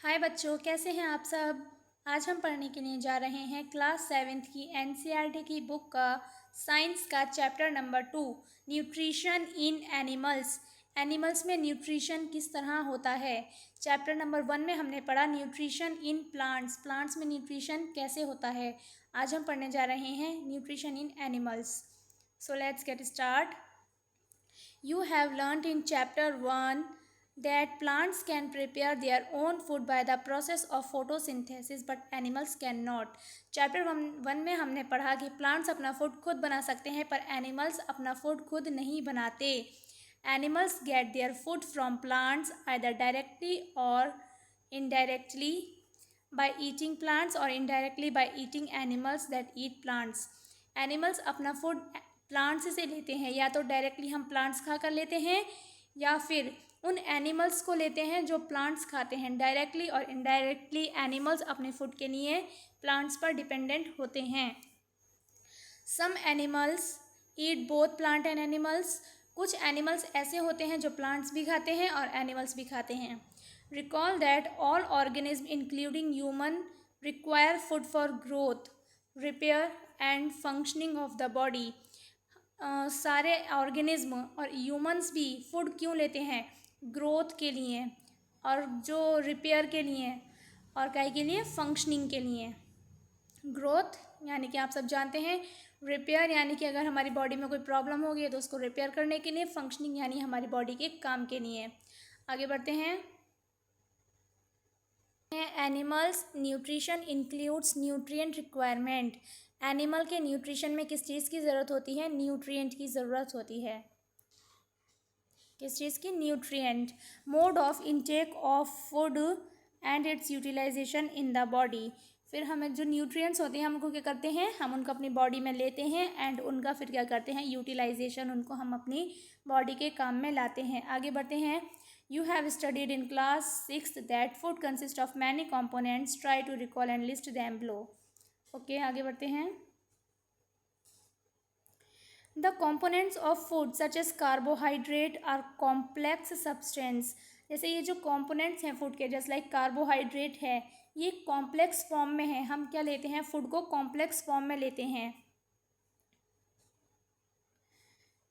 हाय बच्चों, कैसे हैं आप सब। आज हम पढ़ने के लिए जा रहे हैं क्लास 7th की एनसीईआरटी की बुक का साइंस का chapter number 2 nutrition in animals. Animals में न्यूट्रिशन किस तरह होता है। चैप्टर नंबर 1 में हमने पढ़ा न्यूट्रिशन इन प्लांट्स, प्लांट्स में न्यूट्रिशन कैसे होता है। आज हम पढ़ने जा रहे हैं nutrition in animals. So let's get start. You have learnt in chapter 1 that plants can prepare their own food by the process of photosynthesis but animals cannot. Chapter 1 में हमने पढ़ा कि प्लांट्स अपना फूड खुद बना सकते हैं पर एनिमल्स अपना फूड खुद नहीं बनाते। Animals gate their food from plants either directly और indirectly by eating plants or indirectly by eating animals that eat plants. Animals अपना फूड प्लांट्स से लेते हैं, या तो डायरेक्टली हम प्लांट्स खा कर लेते हैं या फिर उन एनिमल्स को लेते हैं जो प्लांट्स खाते हैं। डायरेक्टली और इनडायरेक्टली एनिमल्स अपने फूड के लिए प्लांट्स पर डिपेंडेंट होते हैं। Some animals eat both plant and animals. कुछ एनिमल्स ऐसे होते हैं जो प्लांट्स भी खाते हैं और एनिमल्स भी खाते हैं। Recall that all organisms including human require food for growth, repair and functioning of the body. सारे ऑर्गेनिज्म और ह्यूमंस भी फूड क्यों लेते हैं? ग्रोथ के लिए, और जो रिपेयर के लिए, और काय के लिए? फंक्शनिंग के लिए। ग्रोथ यानी कि आप सब जानते हैं, रिपेयर यानी कि अगर हमारी बॉडी में कोई प्रॉब्लम हो गई है तो उसको रिपेयर करने के लिए, फंक्शनिंग यानी हमारी बॉडी के काम के लिए। आगे बढ़ते हैं। Animals nutrition includes nutrient requirement. Animal के न्यूट्रिशन में किस चीज़ की ज़रूरत होती है? न्यूट्रिएंट की ज़रूरत होती है। किस चीज़ की? Nutrient. Mode of intake of food and its utilisation in the body. फिर हमें जो न्यूट्रिएंट्स होते हैं हम उनको क्या करते हैं? हम उनको अपनी बॉडी में लेते हैं एंड उनका फिर क्या करते हैं? यूटिलाइजेशन, उनको हम अपनी बॉडी के काम में लाते हैं। आगे बढ़ते हैं। You have studied in class 6th that food consists of many components. Try to recall and list them below. Okay, आगे बढ़ते हैं। The components of food such as carbohydrate are complex substance. जैसे ये जो components हैं food के, जैसे like carbohydrate है, ये कॉम्प्लेक्स फॉर्म में है। हम क्या लेते हैं? फूड को कॉम्प्लेक्स फॉर्म में लेते हैं।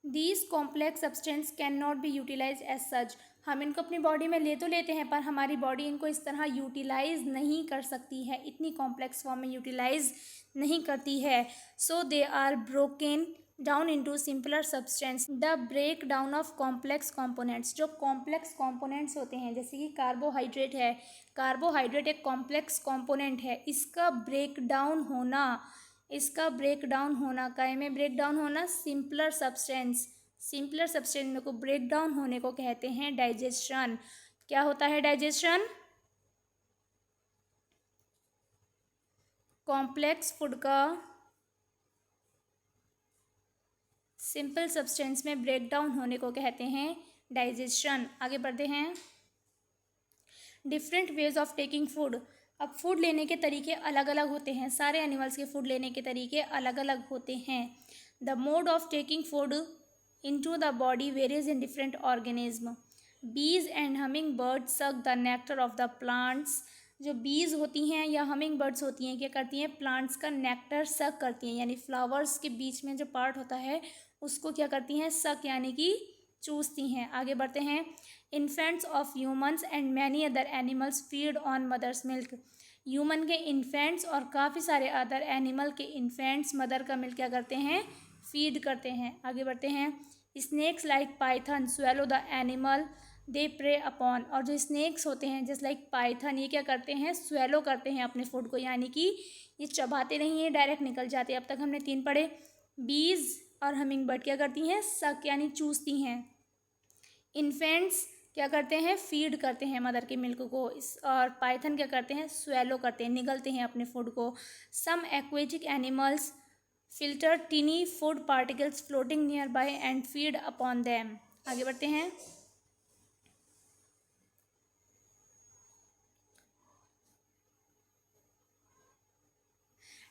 These complex substance cannot be utilized as such. हम इनको अपनी बॉडी में ले तो लेते हैं पर हमारी बॉडी इनको इस तरह यूटिलाइज नहीं कर सकती है, इतनी कॉम्प्लेक्स फॉर्म में यूटिलाइज नहीं करती है। So they are broken down into simpler substance. The break down of complex components. जो कॉम्प्लेक्स कॉम्पोनेंट्स होते हैं, जैसे कि कार्बोहाइड्रेट है, कार्बोहाइड्रेट एक कॉम्प्लेक्स कॉम्पोनेंट है, इसका ब्रेक डाउन होना, इसका ब्रेक डाउन होना, काय में ब्रेक डाउन होना? Simpler substance. सिंपलर सब्सटेंस को ब्रेक डाउन होने को कहते हैं डाइजेशन। क्या होता है डाइजेशन? कॉम्प्लेक्स फूड का सिंपल सब्सटेंस में ब्रेक डाउन होने को कहते हैं डाइजेशन। आगे बढ़ते हैं। Different ways of taking food. अब फूड लेने के तरीके अलग अलग होते हैं। सारे एनिमल्स के फूड लेने के तरीके अलग अलग होते हैं। The mode of taking food into the body varies in different organism. Bees and hummingbirds suck the nectar of the plants. जो बीज होती हैं या हमिंग बर्ड्स होती हैं, क्या करती हैं? प्लांट्स का नेक्टर सक करती हैं, यानी फ्लावर्स के बीच में जो पार्ट होता है उसको क्या करती हैं? सक यानी कि चूसती हैं। आगे बढ़ते हैं। Infants of humans and many other animals feed on mother's milk. Human के इन्फेंट्स और काफ़ी सारे अदर एनिमल के इन्फेंट्स मदर का मिल्क क्या करते हैं? फीड करते हैं। आगे बढ़ते हैं। Snakes like python swallow the animal they prey upon. और जो स्नेक्स होते हैं जैसे लाइक पाइथन, ये क्या करते हैं? स्वेलो करते हैं अपने फूड को, यानी कि ये चबाते नहीं हैं, डायरेक्ट निकल जाते हैं। अब तक हमने 3 पढ़े। बीज और हमिंग बर्ड क्या करती हैं? सक यानी चूसती हैं। इन्फेंट्स क्या करते हैं? फीड करते हैं मदर के मिल्क को। और पाइथन क्या करते हैं? स्वेलो करते हैं, निगलते हैं अपने फूड को। Some aquatic animals filter tiny food particles floating nearby and feed upon them. आगे बढ़ते हैं।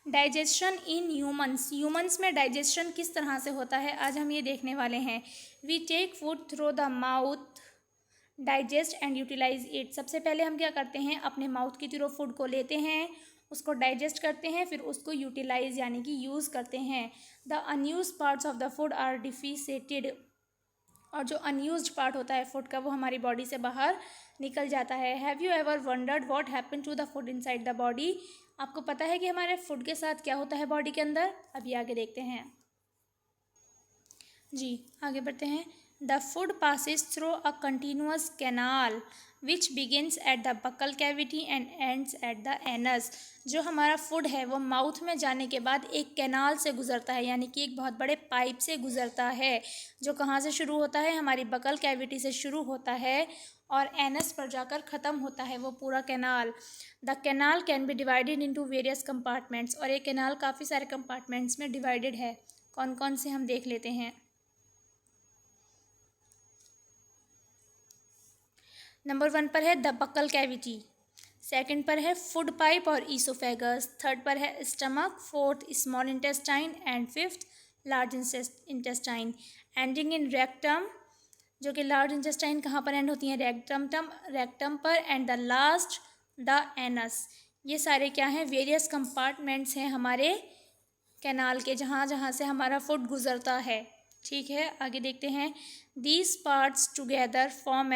Digestion in humans. ह्यूमंस में डाइजेशन किस तरह से होता है आज हम ये देखने वाले हैं। We take food through the mouth digest and utilise it. सबसे पहले हम क्या करते हैं, अपने माउथ की थ्रू फूड को लेते हैं, उसको डाइजेस्ट करते हैं, फिर उसको यूटिलाइज यानी कि यूज़ करते हैं। The unused parts of the food are defecated, और जो अनयूज्ड पार्ट होता है फूड का वो हमारी बॉडी से बाहर निकल जाता है। Have you ever wondered what happen to the food inside the body? आपको पता है कि हमारे फूड के साथ क्या होता है बॉडी के अंदर? अभी आगे देखते हैं जी, आगे बढ़ते हैं। The food passes through a continuous canal which begins at the buccal cavity and ends at the anus. जो हमारा फूड है वो माउथ में जाने के बाद एक कैनाल से गुजरता है, यानी कि एक बहुत बड़े पाइप से गुजरता है, जो कहाँ से शुरू होता है, हमारी बकल कैविटी से शुरू होता है और एनस पर जाकर ख़त्म होता है वो पूरा canal. The canal can be divided into various compartments, और ये कैनाल काफ़ी सारे कंपार्टमेंट्स में डिवाइडेड है। कौन कौन से हम देख लेते हैं। नंबर 1 पर है द बकल कैविटी, सेकंड पर है फूड पाइप और ईसोफेगस, थर्ड पर है stomach, fourth small intestine and fifth large intestine ending in rectum. जो कि लार्ज इंटेस्टाइन कहाँ पर एंड होती हैं, रेक्टम पर, and the last the anus. ये सारे क्या हैं, वेरियस कंपार्टमेंट्स हैं हमारे कैनाल के, जहाँ जहाँ से हमारा फूड गुजरता है। ठीक है, आगे देखते हैं। These parts together form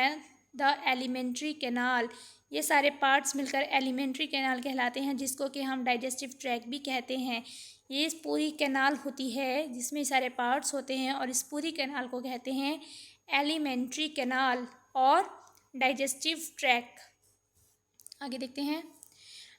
the alimentary canal. ये सारे पार्ट्स मिलकर एलिमेंट्री कैनाल कहलाते हैं, जिसको कि हम डाइजेस्टिव ट्रैक्ट भी कहते हैं। ये इस पूरी कैनाल होती है जिसमें सारे पार्ट्स होते हैं, और इस पूरी कैनाल को कहते हैं एलिमेंट्री कैनाल और डाइजेस्टिव ट्रैक्ट। आगे देखते हैं।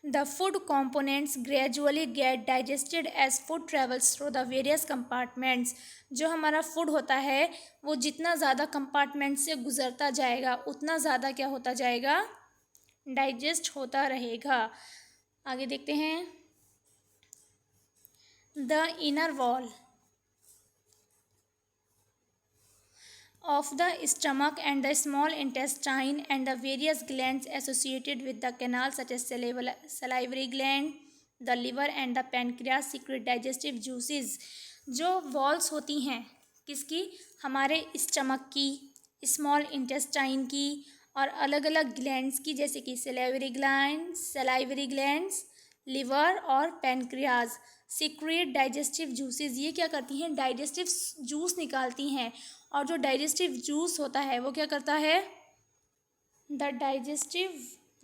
The food components gradually get digested as food travels through the various compartments। जो हमारा फूड होता है वो जितना ज़्यादा कंपार्टमेंट से गुजरता जाएगा उतना ज़्यादा क्या होता जाएगा, डाइजेस्ट होता रहेगा। आगे देखते हैं। The inner wall of the stomach and the small intestine and the various glands associated with the canal such as salivary gland, the liver and the pancreas secrete digestive juices। जो walls होती हैं किसकी, हमारे stomach की, small intestine की और अलग अलग ग्लैंड्स की, जैसे कि सलाइवरी ग्लैंड्स, लिवर और पैनक्रियाज, सिक्रेट डाइजेस्टिव जूसेस। ये क्या करती हैं, डाइजेस्टिव जूस निकालती हैं, और जो डाइजेस्टिव जूस होता है वो क्या करता है, the digestive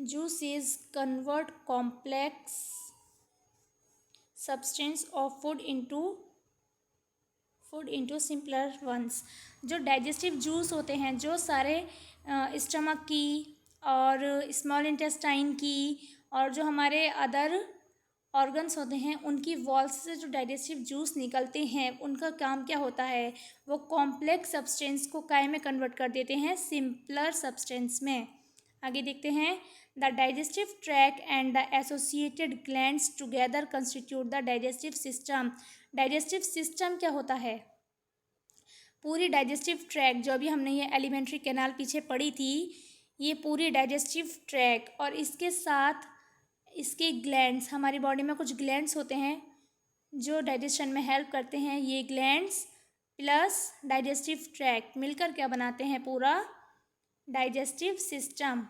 juices convert complex substance of food into simpler ones. जो डाइजेस्टिव जूस होते हैं, जो सारे स्टमक की और स्मॉल इंटेस्टाइन की और जो हमारे अदर ऑर्गन्स होते हैं उनकी वॉल्स से जो डाइजेस्टिव जूस निकलते हैं, उनका काम क्या होता है, वो कॉम्प्लेक्स सब्सटेंस को काय में कन्वर्ट कर देते हैं, सिंपलर सब्सटेंस में। आगे देखते हैं। The digestive track and the associated glands together constitute the digestive system. Digestive system क्या होता है, पूरी डाइजेस्टिव ट्रैक, जो अभी हमने ये एलिमेंट्री कैनाल पीछे पढ़ी थी, ये पूरी डाइजेस्टिव ट्रैक और इसके साथ इसके ग्लैंड्स, हमारी बॉडी में कुछ ग्लैंड्स होते हैं जो डाइजेशन में हेल्प करते हैं। ये ग्लैंड्स प्लस डाइजेस्टिव ट्रैक्ट मिलकर क्या बनाते हैं, पूरा डाइजेस्टिव सिस्टम।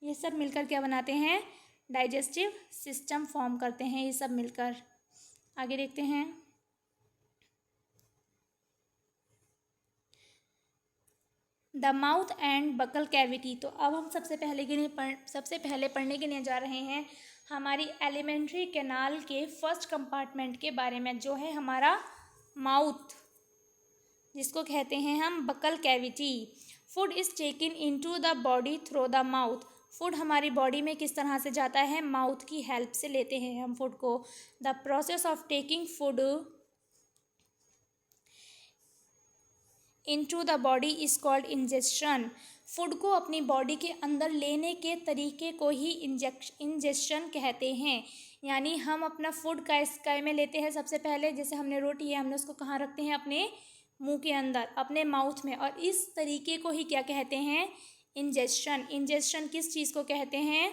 ये सब मिलकर क्या बनाते हैं, डाइजेस्टिव सिस्टम फॉर्म करते हैं ये सब मिलकर। आगे देखते हैं। The mouth and buccal cavity. तो अब हम सबसे पहले पढ़ने के लिए जा रहे हैं हमारी एलिमेंट्री कैनाल के फर्स्ट कंपार्टमेंट के बारे में, जो है हमारा माउथ, जिसको कहते हैं हम buccal cavity. Food is taken into the body through the mouth. Food हमारी बॉडी में किस तरह से जाता है, माउथ की हेल्प से लेते हैं हम फूड को। The process of taking food into the body is called injection. Food को अपनी बॉडी के अंदर लेने के तरीके को ही इंजेक्शन कहते हैं। यानी हम अपना फूड काय में लेते हैं सबसे पहले, जैसे हमने रोटी है, हमने उसको कहाँ रखते हैं, अपने मुंह के अंदर, अपने माउथ में, और इस तरीके को ही क्या कहते हैं, इंजेक्शन। इंजेक्शन किस चीज़ को कहते हैं,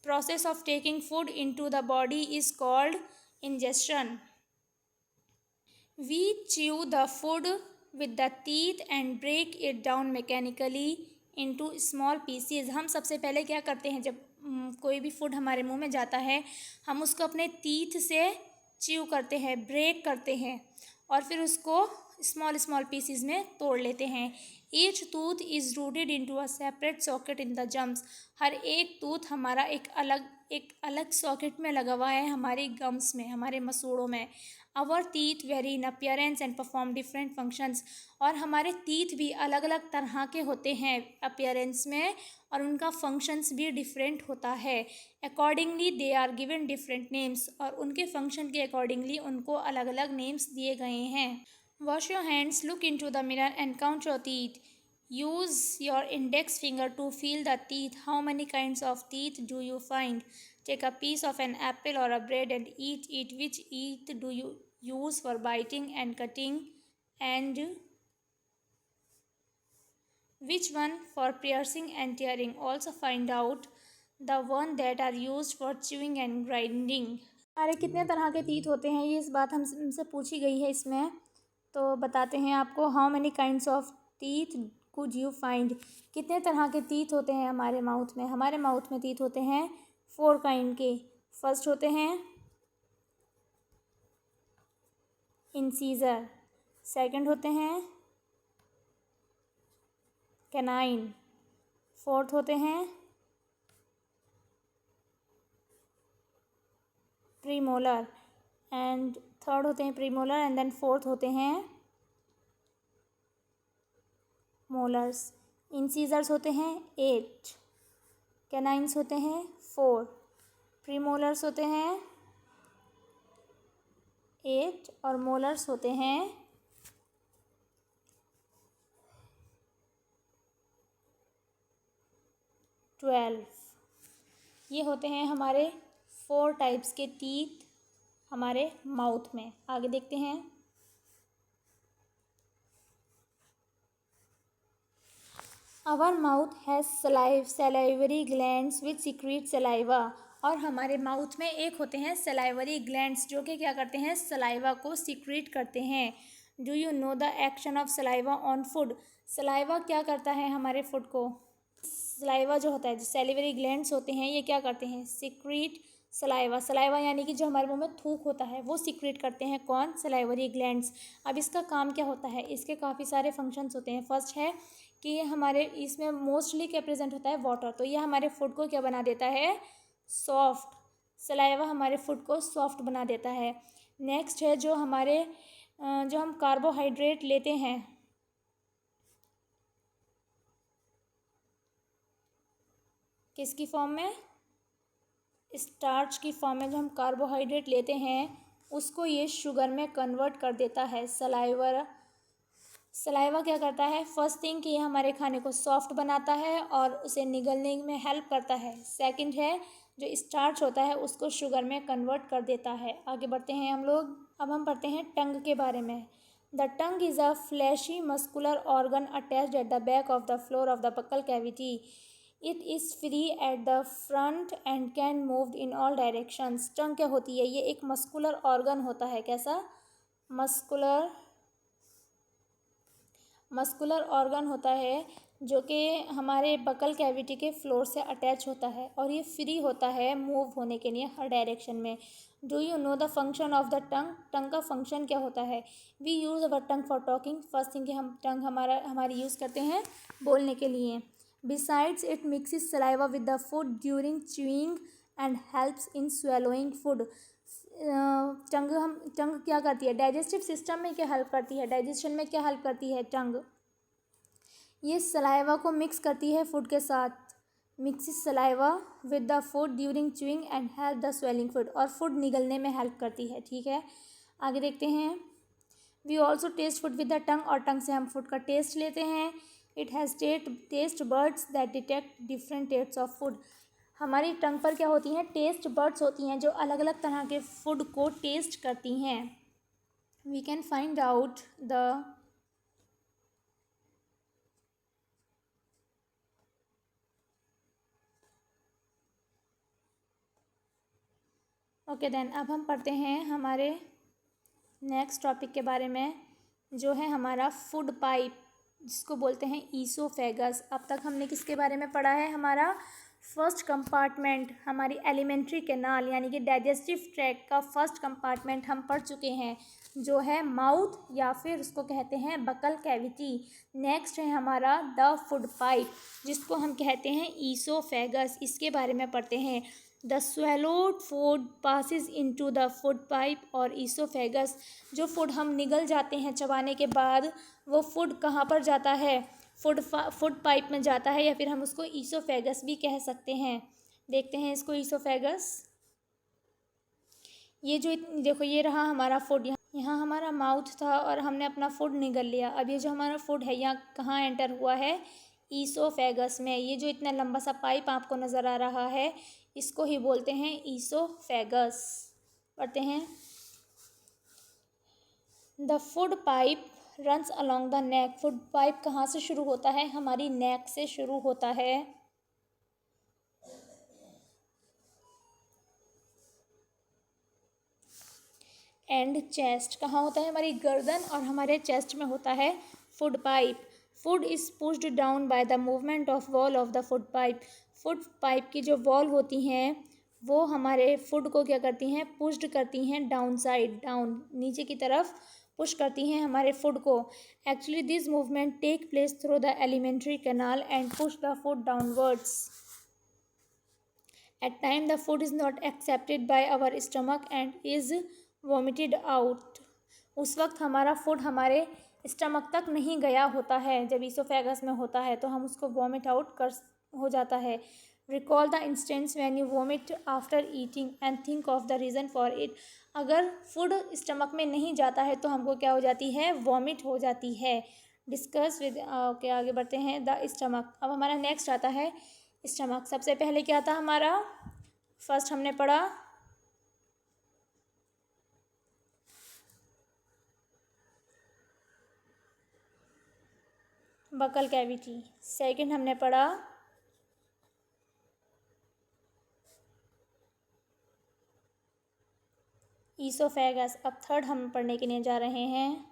process of taking food into the body is called ingestion. We chew the food with the teeth and break it down mechanically into small pieces. हम सबसे पहले क्या करते हैं, जब कोई भी फूड हमारे मुंह में जाता है, हम उसको अपने टीथ से च्यू करते हैं, ब्रेक करते हैं, और फिर उसको स्मॉल स्मॉल पीसीज में तोड़ लेते हैं। Each tooth is rooted into a separate socket in the gums. हर एक टूथ हमारा एक अलग सॉकेट में लगा हुआ है हमारे गम्स में, हमारे मसूड़ों में। Our teeth vary in appearance and perform different functions. और हमारे टीथ भी अलग अलग तरह के होते हैं अपीयरेंस में, और उनका फंक्शंस भी डिफरेंट होता है। Accordingly they are given different names. और उनके फंक्शन के अकॉर्डिंगली उनको अलग अलग नेम्स दिए गए हैं। Wash your hands, look into the mirror and count your teeth. Use your index finger to feel the teeth. How many kinds of teeth do you find? Take a piece of an apple or a bread and eat it. Which teeth do you use for biting and cutting, and which one for piercing and tearing? Also find out the one that are used for chewing and grinding. अरे कितने तरह के तीत होते हैं, ये इस बात हमसे पूछी गई है इसमें, तो बताते हैं आपको। How many kinds of teeth could you find? कितने तरह के टीथ होते हैं हमारे माउथ में? हमारे माउथ में टीथ होते हैं 4 काइंड के। फर्स्ट होते हैं इंसीजर, सेकंड होते हैं कैनाइन, फोर्थ होते हैं प्रीमोलर, एंड थर्ड होते हैं प्रीमोलर, एंड देन फोर्थ होते हैं मोलर्स। इंसीजर्स होते हैं 8, कैनाइन्स होते हैं 4, प्रीमोलर्स होते हैं 8, और मोलर्स होते हैं 12। ये होते हैं हमारे 4 टाइप्स के टीथ हमारे माउथ में। आगे देखते हैं। Our mouth has salivary glands which secrete saliva. और हमारे माउथ में एक होते हैं सलाइवरी ग्लैंड्स, जो कि क्या करते हैं, सलाइवा को सिक्रीट करते हैं। Do you know the action of saliva on food? Saliva क्या करता है हमारे फूड को? सलाइवा जो होता है, जो सैलिवरी ग्लैंड्स होते हैं, ये क्या करते हैं, सिक्रीट सलाइवा। सलाइवा यानी कि जो हमारे मुंह में थूक होता है वो सिक्रीट करते हैं कौन? Salivary glands. अब इसका काम क्या होता है? इसके काफ़ी सारे फंक्शंस होते हैं। फर्स्ट है कि ये हमारे इसमें मोस्टली क्या प्रेजेंट होता है, वाटर। तो ये हमारे फूड को क्या बना देता है, सॉफ्ट। सलाइवा हमारे फूड को सॉफ्ट बना देता है। नेक्स्ट है जो हमारे जो हम कार्बोहाइड्रेट लेते हैं, किसकी फॉर्म में, स्टार्च की फॉर्म में जो हम कार्बोहाइड्रेट लेते हैं उसको ये शुगर में कन्वर्ट कर देता है सलाइवा। सलाइवा क्या करता है, फर्स्ट थिंग कि ये हमारे खाने को सॉफ्ट बनाता है और उसे निगलने में हेल्प करता है। सेकंड है जो स्टार्च होता है उसको शुगर में कन्वर्ट कर देता है। आगे बढ़ते हैं हम लोग। अब हम पढ़ते हैं टंग के बारे में। The tongue is a fleshy muscular organ attached at the back of the floor of the buccal cavity. It is free at the front and can move in all directions. Tongue क्या होती है, ये एक muscular organ होता है। कैसा? Muscular organ होता है जो कि हमारे बकल कैविटी के फ्लोर से अटैच होता है, और ये फ्री होता है मूव होने के लिए हर डायरेक्शन में। Do you know the function of the tongue? Tongue का फंक्शन क्या होता है? We use our tongue for talking. First thing कि हम टंग हमारी यूज़ करते हैं बोलने के लिए। Besides it mixes saliva with the food during chewing and helps in swallowing food. Tongue क्या करती है, डाइजेस्टिव सिस्टम में क्या हेल्प करती है, डाइजेशन में क्या हेल्प करती है टंग? ये सलाइवा को मिक्स करती है फूड के साथ। Mixes saliva with the food during chewing and help the swelling food. और फूड निगलने में हेल्प करती है। ठीक है, आगे देखते हैं। We also taste food with the tongue. और टंग से हम फूड का टेस्ट लेते हैं। It has taste buds that detect different taste of food. हमारी टंग पर क्या होती हैं, टेस्ट बर्ड्स होती हैं जो अलग अलग तरह के फूड को टेस्ट करती हैं। We can find out the okay then. अब हम पढ़ते हैं हमारे नेक्स्ट टॉपिक के बारे में, जो है हमारा फूड पाइप। जिसको बोलते हैं ईसोफेगस। अब तक हमने किसके बारे में पढ़ा है? हमारा फर्स्ट कंपार्टमेंट, हमारी एलिमेंट्री कैनाल यानी कि डाइजेस्टिव ट्रैक्ट का फर्स्ट कंपार्टमेंट हम पढ़ चुके हैं, जो है माउथ या फिर उसको कहते हैं बकल कैविटी। नेक्स्ट है हमारा द फूड पाइप, जिसको हम कहते हैं ईसोफेगस। इसके बारे में पढ़ते हैं। The swallowed food passes into the food pipe और ईसोफेगस। जो फूड हम निगल जाते हैं चबाने के बाद, वो फूड कहाँ पर जाता है? फूड पाइप में जाता है, या फिर हम उसको ईसोफेगस भी कह सकते हैं। देखते हैं इसको ईसोफेगस। ये जो देखो, ये रहा हमारा फूड। यहाँ हमारा माउथ था और हमने अपना फूड निगल लिया। अब ये जो हमारा फूड है यहाँ कहाँ एंटर हुआ है? ईसोफेगस में। ये जो इतना लंबा सा पाइप आपको नज़र आ रहा है, इसको ही बोलते हैं ईसोफेगस। पढ़ते हैं। The food pipe runs along the neck. Food pipe कहाँ से शुरू होता है? हमारी नेक से शुरू होता है। एंड चेस्ट कहाँ होता है? हमारी गर्दन और हमारे चेस्ट में होता है food pipe. Food is pushed down by the movement of wall of the food pipe. Food pipe की जो वॉल होती हैं, वो हमारे फूड को क्या करती हैं? पुश्ड करती हैं डाउन साइड, डाउन नीचे की तरफ पुश करती हैं हमारे फूड को। Actually this movement take place through the alimentary canal and push the food downwards. At time the food is not accepted by our stomach and is vomited out। उस वक्त हमारा फूड हमारे stomach तक नहीं गया होता है। जब ईसोफेगस में होता है तो हम उसको वॉमिट आउट कर हो जाता है। Recall the instance when you vomit after eating and think of the reason for it. अगर फूड स्टमक में नहीं जाता है तो हमको क्या हो जाती है? वॉमिट हो जाती है। डिस्कस विद ओके, आगे बढ़ते हैं। The stomach. अब हमारा नेक्स्ट आता है स्टमक। सबसे पहले क्या था हमारा? फर्स्ट हमने पढ़ा बकल कैविटी। सेकंड हमने पढ़ा ईसोफेगस। अब थर्ड हम पढ़ने के लिए जा रहे हैं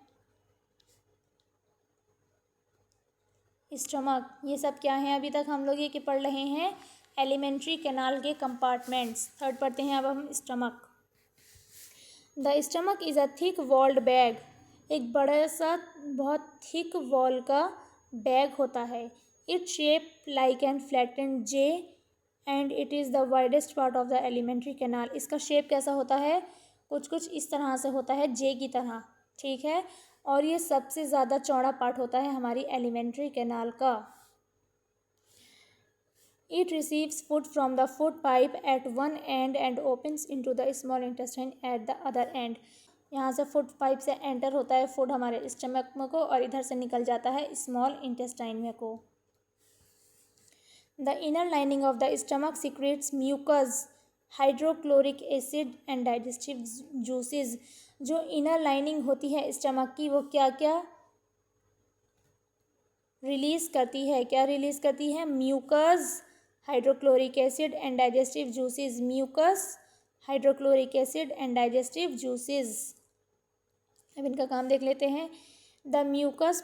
स्टमक। ये सब क्या है? अभी तक हम लोग ये पढ़ रहे हैं एलिमेंट्री कैनाल के कंपार्टमेंट्स। थर्ड पढ़ते हैं अब हम stomach. The stomach is a thick walled bag. एक बड़ा सा बहुत थिक वॉल का बैग होता है। It shape like an flattened J and it is the widest part of the alimentary canal. इसका शेप कैसा होता है? कुछ इस तरह से होता है, जे की तरह, ठीक है। और ये सबसे ज़्यादा चौड़ा पार्ट होता है हमारी एलिमेंट्री कैनाल का। It receives food from the food pipe at one end and opens into the small intestine at the other end। यहाँ से फूड पाइप से एंटर होता है फूड हमारे स्टमक में को, और इधर से निकल जाता है स्मॉल इंटेस्टाइन में को। The inner lining of the stomach secretes mucus, hydrochloric acid and digestive juices. जो इनर लाइनिंग होती है स्टमक की, वो क्या क्या रिलीज़ करती है? क्या रिलीज़ करती है? Mucus, hydrochloric acid and digestive juices. Mucus, hydrochloric acid and digestive juices. अब इनका काम देख लेते हैं। The mucus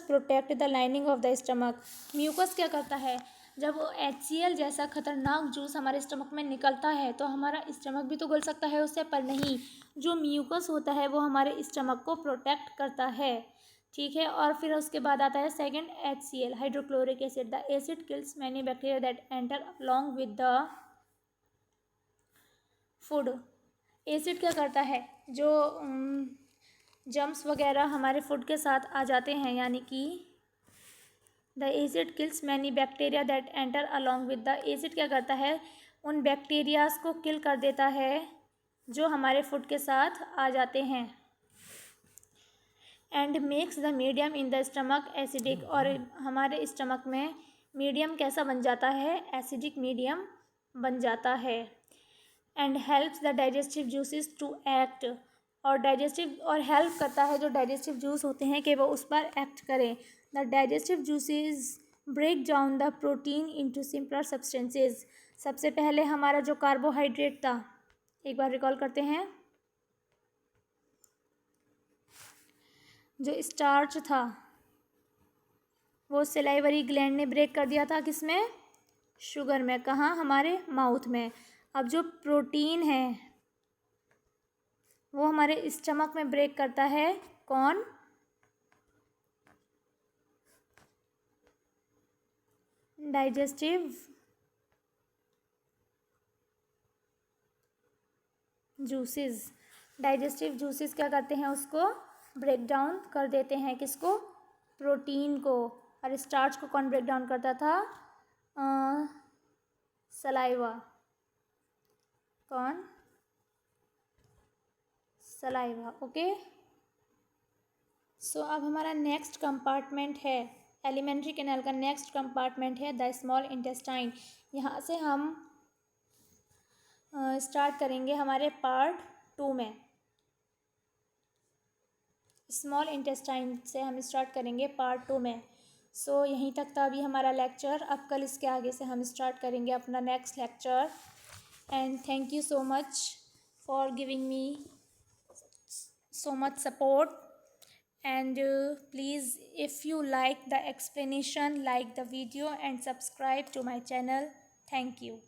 protect the lining of the stomach. Mucus क्या करता है? जब वो HCl जैसा खतरनाक जूस हमारे स्टमक में निकलता है तो हमारा स्टमक भी तो गल सकता है उससे, पर नहीं, जो म्यूकस होता है वो हमारे स्टमक को प्रोटेक्ट करता है, ठीक है। और फिर उसके बाद आता है second HCl, hydrochloric acid. The acid kills many bacteria that enter along with the food. Acid क्या करता है? जो जम्स वगैरह हमारे फूड के साथ आ जाते हैं, यानी कि the acid kills many bacteria that enter along with the. Acid क्या करता है? उन बैक्टीरियाज को किल कर देता है जो हमारे फूड के साथ आ जाते हैं। And makes the medium in the stomach acidic. और हमारे स्टमक में मीडियम कैसा बन जाता है? एसिडिक मीडियम बन जाता है। And helps the digestive juices to act. और डाइजेस्टिव और हेल्प करता है जो डाइजेस्टिव जूस होते हैं कि वो उस पर एक्ट करें। The digestive juices break down the protein into simpler substances. सबसे पहले हमारा जो कार्बोहाइड्रेट था, एक बार रिकॉल करते हैं। जो स्टार्च था वो सेलाइवरी ग्लैंड ने ब्रेक कर दिया था किसमें? शुगर में। कहाँ? हमारे माउथ में। अब जो प्रोटीन है वो हमारे स्टमक में ब्रेक करता है। कौन? Digestive juices. डाइजेस्टिव जूसेस क्या करते हैं? उसको ब्रेक डाउन कर देते हैं। किसको? प्रोटीन को। और स्टार्च को कौन ब्रेक डाउन करता था? सलाइवा। कौन? सलाइवा। ओके। सो अब हमारा नेक्स्ट कंपार्टमेंट है, एलिमेंट्री कैनाल का नेक्स्ट कंपार्टमेंट है द स्मॉल इंटेस्टाइन। यहाँ से हम स्टार्ट करेंगे हमारे पार्ट 2 में। स्मॉल इंटेस्टाइन से हम स्टार्ट करेंगे पार्ट 2 में। सो यहीं तक था अभी हमारा लेक्चर। अब कल इसके आगे से हम स्टार्ट करेंगे अपना next lecture. And thank you so much for giving me so much support. And please, if you like the explanation, like the video and subscribe to my channel. Thank you.